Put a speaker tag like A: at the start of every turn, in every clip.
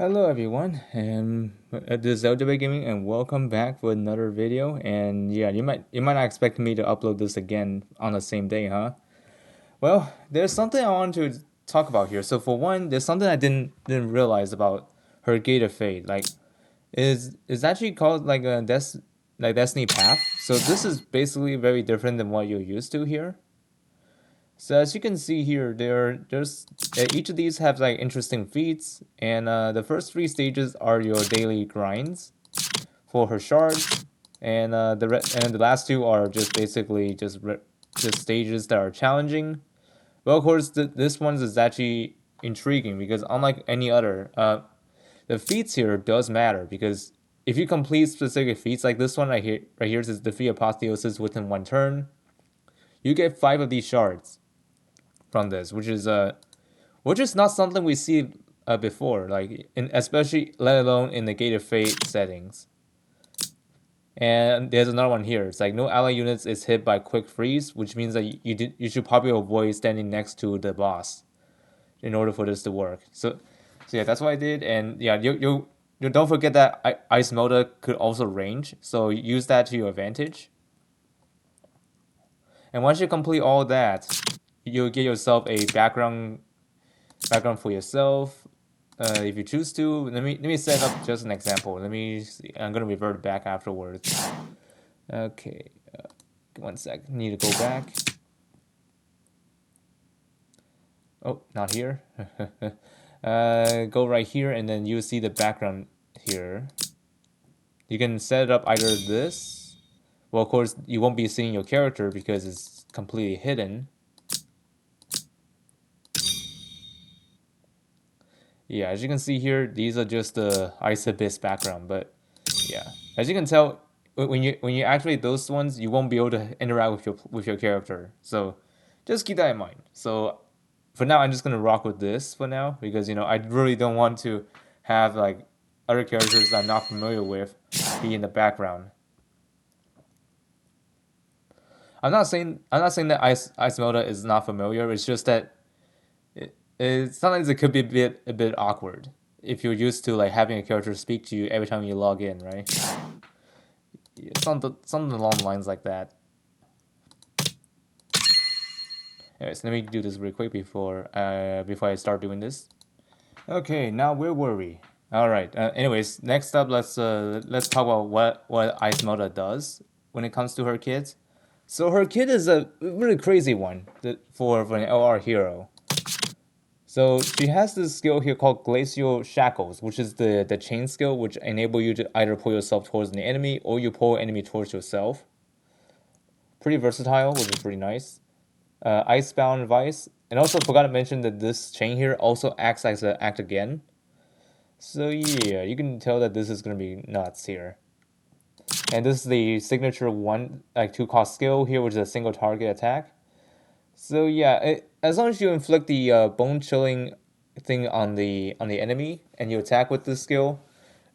A: Hello everyone, and this is Zelda Gaming, and welcome back for another video. And yeah, you might not expect me to upload this again on the same day, huh? Well, there's something I want to talk about here. So for one, there's something I didn't realize about her Gator Fate. Like, is actually called like a Destiny Path. So this is basically very different than what you're used to here. So as you can see here, there's each of these have like interesting feats, and the first three stages are your daily grinds for her shards, and and the last two are just basically just stages that are challenging. Well, of course, this one is actually intriguing because unlike any other, the feats here does matter because if you complete specific feats like this one right here says defeat apotheosis within one turn, you get 5 of these shards from this, which is not something we see before, like especially let alone in the Gator Fate settings. And there's another one here. It's like no ally units is hit by quick freeze, which means that you should probably avoid standing next to the boss in order for this to work. So yeah, that's what I did. And yeah, you don't forget that Ice Moda could also range, so use that to your advantage. And once you complete all that, you'll get yourself a background for yourself. If you choose to, let me set up just an example. Let me see. I'm gonna revert back afterwards. Okay, one sec. Need to go back. Oh, not here. Go right here, and then you see the background here. You can set it up either this. Well, of course, you won't be seeing your character because it's completely hidden. Yeah, as you can see here, these are just the Ice Abyss background, but yeah, as you can tell, when you activate those ones, you won't be able to interact with your character. So just keep that in mind. So for now, I'm just gonna rock with this for now because I really don't want to have like other characters that I'm not familiar with be in the background. I'm not saying that Ice Moda is not familiar. It's just that sometimes it could be a bit awkward if you're used to like having a character speak to you every time you log in, right? Yeah, something along the lines like that. Anyways, let me do this real quick before I start doing this. Okay, now where were we? All right. Anyways, next up, let's talk about what Ice Moda does when it comes to her kit. So her kit is a really crazy one for an LR hero. So she has this skill here called Glacial Shackles, which is the chain skill, which enable you to either pull yourself towards the enemy or you pull enemy towards yourself. Pretty versatile, which is pretty nice. Icebound Vice, and also forgot to mention that this chain here also acts as an act again. So yeah, you can tell that this is gonna be nuts here. And this is the signature one, like 2 cost skill here, which is a single target attack. So yeah, as long as you inflict the bone chilling thing on the enemy and you attack with this skill,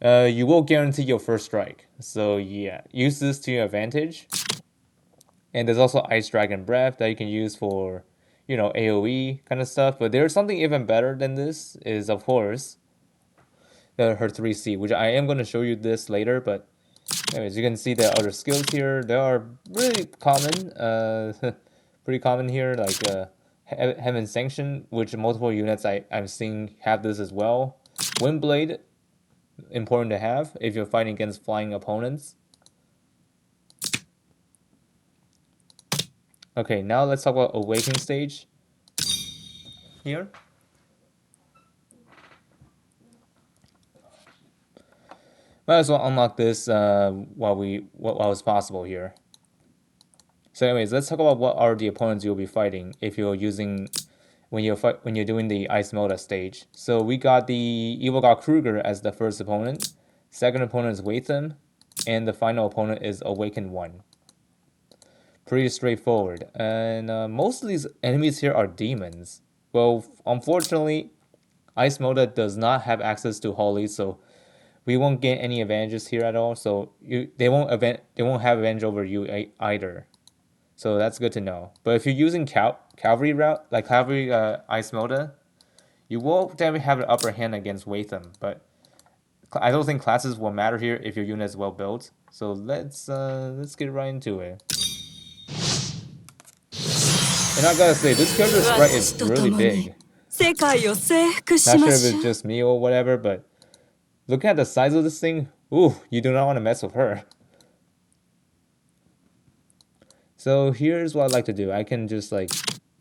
A: you will guarantee your first strike. So yeah, use this to your advantage. And there's also Ice Dragon Breath that you can use for, AOE kind of stuff. But there's something even better than this is of course her 3C, which I am going to show you this later. But anyways, you can see the other skills here. They are really common, pretty common here, like Heaven Sanction, which multiple units I'm seeing have this as well. Windblade, important to have if you're fighting against flying opponents. Okay, now let's talk about Awakening Stage here. Might as well unlock this while it's possible here. So, anyways, let's talk about what are the opponents you'll be fighting if you're using when you're doing the Ice Moda stage. So we got the Evil God Kruger as the first opponent. Second opponent is Watham, and the final opponent is Awakened One. Pretty straightforward. And most of these enemies here are demons. Well, unfortunately, Ice Moda does not have access to Holy, so we won't get any advantages here at all. So they won't have advantage over you either. So that's good to know. But if you're using Cavalry route, like Cavalry Ice Moda, you will definitely have an upper hand against Watham. But I don't think classes will matter here if your unit is well built. So let's get right into it. And I gotta say, this character sprite is really big. Not sure if it's just me or whatever, but looking at the size of this thing, ooh, you do not want to mess with her. So here's what I like to do. I can just like,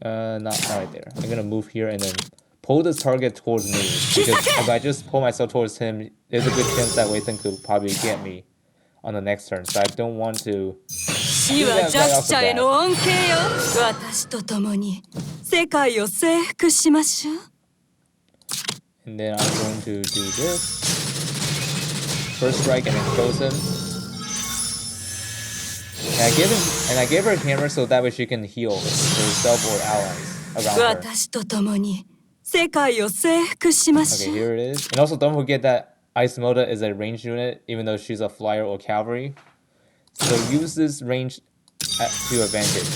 A: not right there. I'm gonna move here and then pull this target towards me. Because if I just pull myself towards him, there's a good chance that Wei Sen could probably get me on the next turn. So I don't want to do that right off the bat. And then I'm going to do this. First strike and then close him. And I gave her a hammer so that way she can heal herself or allies around her. Okay, here it is. And also don't forget that Ice Moda is a ranged unit, even though she's a flyer or cavalry. So use this range to your advantage.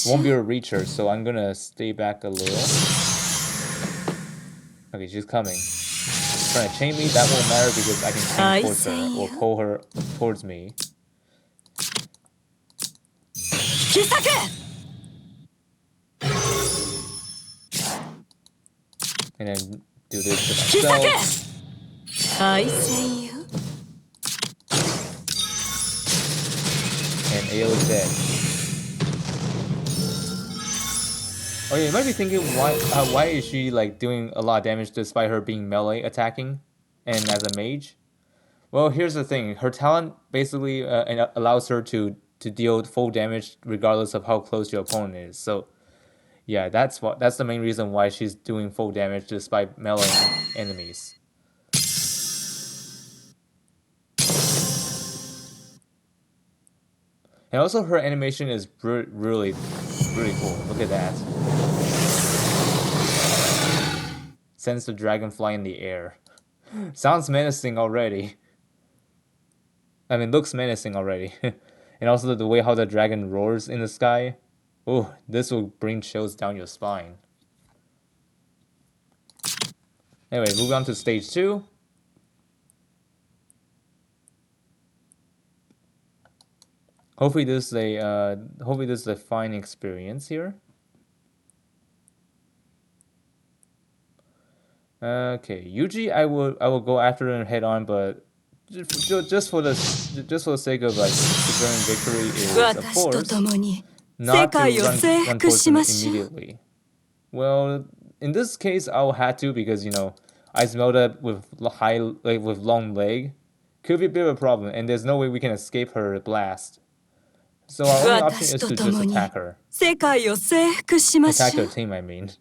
A: Won't be able to reach her, so I'm gonna stay back a little. Okay, she's coming. She's trying to chain me, that won't matter because I can chain towards her or pull her towards me. And then do this to myself. And AO is dead. Okay, you might be thinking, why is she like doing a lot of damage despite her being melee attacking and as a mage? Well, here's the thing. Her talent basically allows her to deal full damage regardless of how close your opponent is. So yeah, that's the main reason why she's doing full damage despite melee enemies. And also her animation is really cool. Look at that. Sends the dragonfly in the air. Sounds menacing already. I mean, looks menacing already. And also the way how the dragon roars in the sky. Oh, this will bring chills down your spine. Anyway, moving on to stage 2. Hopefully this is a fine experience here. Okay, usually I will go after them head on, but just for the sake of like securing victory is of course not to run towards them immediately. Well, in this case I'll have to because Ice Moda with long leg could be a bit of a problem, and there's no way we can escape her blast. So our only option is to just attack her. Attack her team, I mean.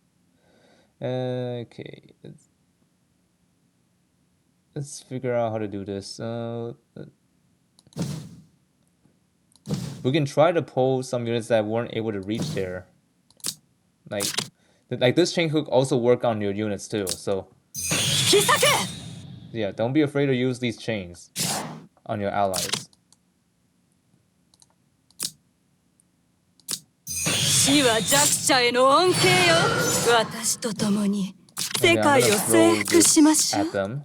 A: Okay. Let's figure out how to do this. We can try to pull some units that weren't able to reach there. Like this chain hook also work on your units too, so... Yeah, don't be afraid to use these chains on your allies. And I'm gonna throw this at them.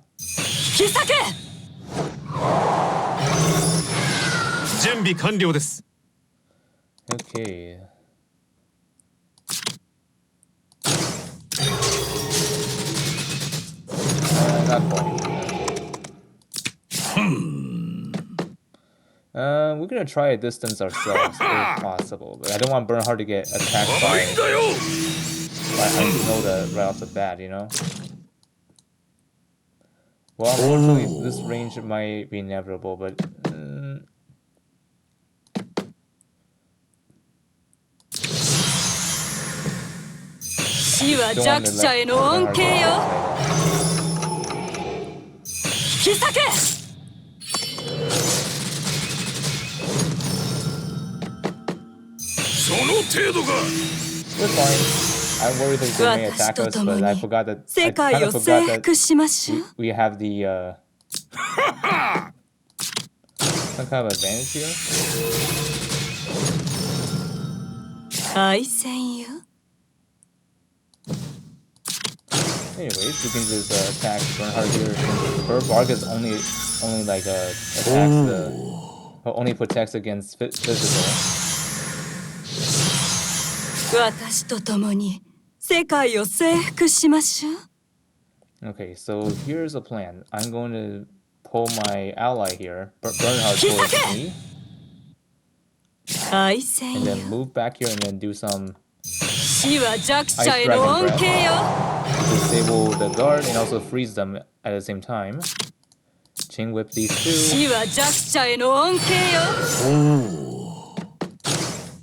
A: Okay. Not quite. We're gonna try a distance ourselves if possible, but I don't want Bernhard to get attacked by Moda right off the bat, Well, unfortunately, this range might be inevitable, but... We're fine. I'm worried that they may attack us, but I kind of forgot that we have the some kind of advantage here. Anyways, you can just attack Bernhard here. Her bark is only like attacks the only protects against physical. Okay, so here's a plan. I'm going to pull my ally here, Bernhard, towards me, and then move back here and then do some Ice Dragon Breath to disable the guard and also freeze them at the same time. Chain Whip these two.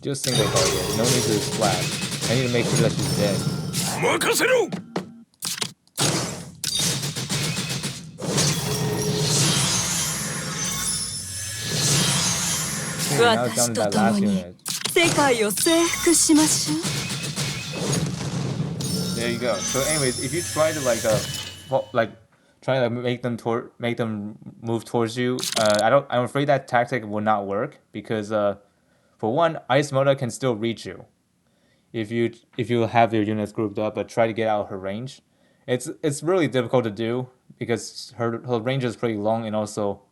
A: Just single target, no need to splash. I need to make sure that she's dead. Okay, now it's down to that last unit. There you go. So anyways, if you try to try to make them move towards you, I'm afraid that tactic will not work because for one, Ice Moda can still reach you if you have your units grouped up, but try to get out of her range. It's really difficult to do because her range is pretty long, and also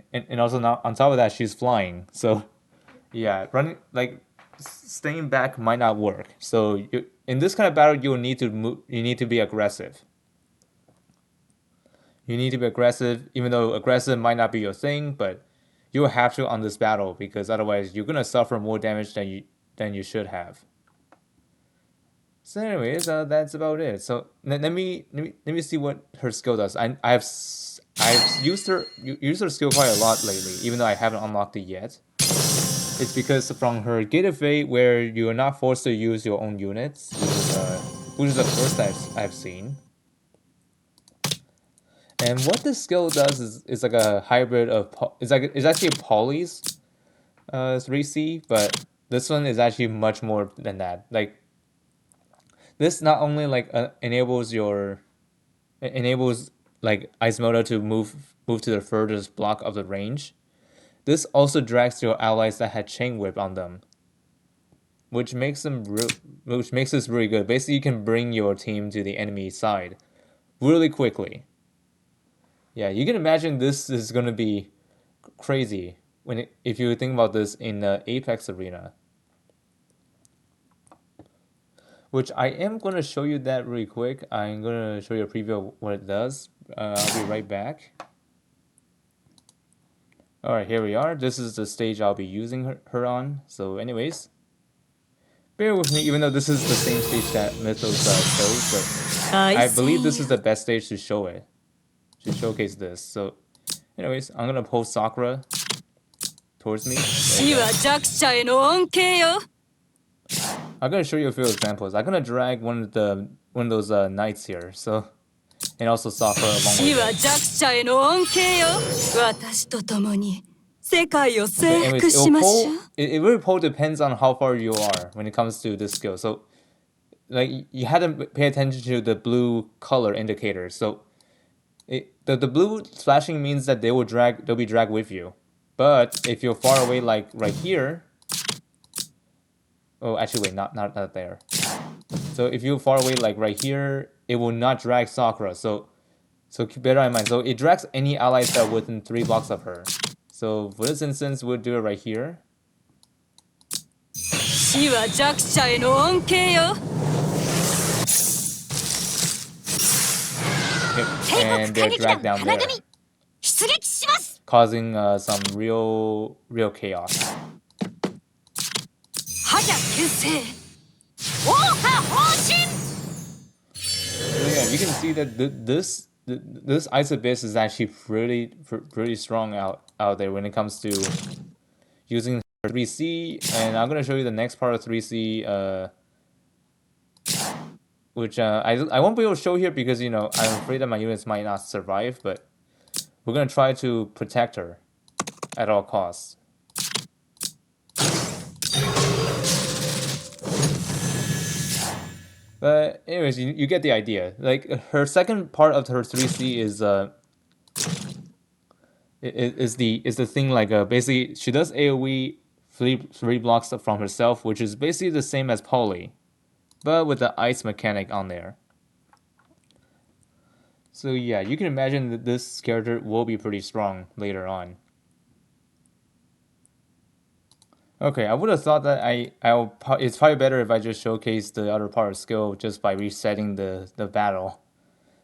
A: now on top of that she's flying. So yeah, staying back might not work. So in this kind of battle, you need to move. You need to be aggressive. You need to be aggressive, even though aggressive might not be your thing, but you will have to on this battle because otherwise you're gonna suffer more damage than you should have. So anyways, that's about it. So let me see what her skill does. I've used her skill quite a lot lately, even though I haven't unlocked it yet. It's because from her Gator Fate, where you are not forced to use your own units, which is the first I've seen. And what this skill does is like a hybrid of it's actually Polly's 3C, but this one is actually much more than that. Like this not only like enables like Ice Moda to move to the furthest block of the range. This also drags your allies that had Chain Whip on them, which makes this really good. Basically, you can bring your team to the enemy side really quickly. Yeah, you can imagine this is gonna be crazy if you think about this in the Apex arena. Which I am gonna show you that really quick. I'm gonna show you a preview of what it does. I'll be right back. Alright, here we are. This is the stage I'll be using her on. So anyways, bear with me, even though this is the same stage that Mythos chose, but I believe this is the best stage to show it. To showcase this. So anyways, I'm gonna pull Sakura towards me. I'm gonna show you a few examples. I'm gonna drag one of those knights here. So and also Sakura along with anyways, it really depends on how far you are when it comes to this skill. So like you had to pay attention to the blue color indicator. So the blue flashing means that they'll be dragged with you. But if you're far away, like right here, oh actually wait, not there. So if you're far away, like right here, it will not drag Sakura. So bear that in mind. So it drags any allies that are within 3 blocks of her. So for this instance, we'll do it right here. And they're dragged down there, causing some real chaos. So yeah, you can see that this Ice Abyss is actually pretty strong out there when it comes to using 3C, and I'm gonna show you the next part of 3C, which I won't be able to show here because I'm afraid that my units might not survive, but we're gonna try to protect her at all costs. But anyways, you get the idea. Like her second part of her 3C is is the thing like basically she does AoE three blocks from herself, which is basically the same as Polly, but with the ice mechanic on there. So yeah, you can imagine that this character will be pretty strong later on. Okay, I would have thought that it's probably better if I just showcase the other part of skill just by resetting the battle.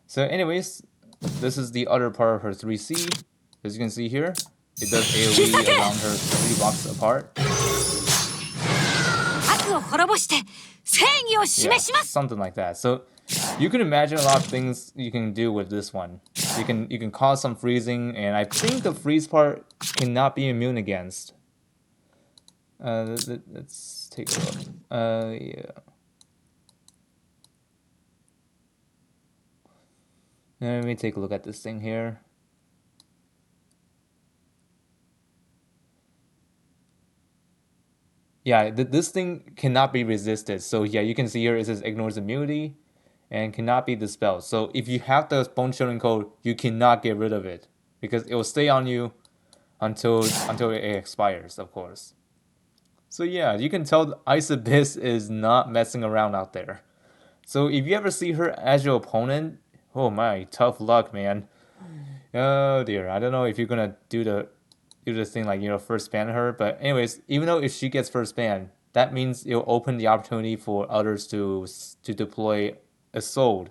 A: So anyways, this is the other part of her 3C. As you can see here, it does AoE around her 3 blocks apart. Yeah, something like that. So you can imagine a lot of things you can do with this one. You can cause some freezing, and I think the freeze part cannot be immune against. Let's take a look. Yeah. Let me take a look at this thing here. Yeah, this thing cannot be resisted. So yeah, you can see here it says ignores immunity and cannot be dispelled. So if you have the bone chilling code, you cannot get rid of it because it will stay on you until it expires, of course. So yeah, you can tell Ice Abyss is not messing around out there. So if you ever see her as your opponent, oh my, tough luck, man. Oh dear, I don't know if you're gonna do this thing like first ban her, but anyways, even though if she gets first ban, that means it'll open the opportunity for others to deploy Assault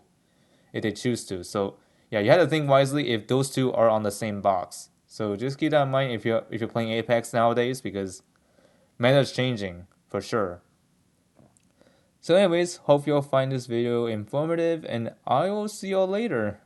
A: if they choose to. So yeah, you have to think wisely if those two are on the same box. So just keep that in mind if you're playing Apex nowadays because meta's changing for sure. So anyways, hope you'll find this video informative and I will see y'all later.